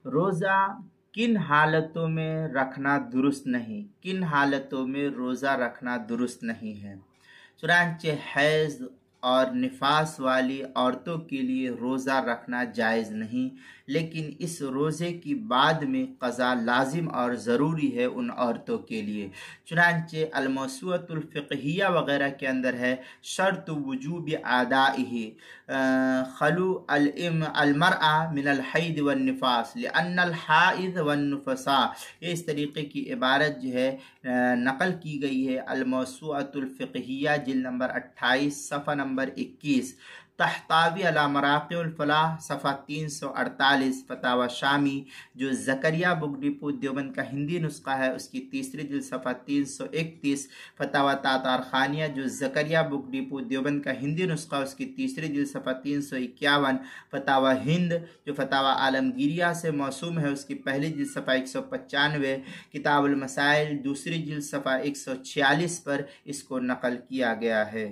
روزہ کن حالتوں میں رکھنا درست نہیں، کن حالتوں میں روزہ رکھنا درست نہیں ہے؟ چنانچہ حیض اور نفاس والی عورتوں کے لیے روزہ رکھنا جائز نہیں، لیکن اس روزے کی بعد میں قضا لازم اور ضروری ہے ان عورتوں کے لیے۔ چنانچہ الموسوعۃ الفقہیہ وغیرہ کے اندر ہے شرط وجوب ادائہ خلو المرأة من الحید والنفاس لأن الحائض والنفساء، یہ اس طریقے کی عبارت جو ہے نقل کی گئی ہے الموسوعۃ الفقہیہ جلد نمبر 28 صفحہ نمبر 21، تحتاوی علی مراقع الفلاح صفحہ 348، فتاوی شامی جو زکریا بک ڈپو دیوبند کا ہندی نسخہ ہے اس کی تیسری جلد صفحہ 331، فتاوی تاتار خانیہ جو زکریا بک ڈپو دیوبند کا ہندی نسخہ اس کی تیسری جلد صفحہ 351، فتاوی ہند جو فتاوی عالمگیریہ سے موسوم ہے اس کی پہلی جلد صفحہ 195، کتاب المسائل دوسری جلد صفحہ 146 پر اس کو نقل کیا گیا ہے۔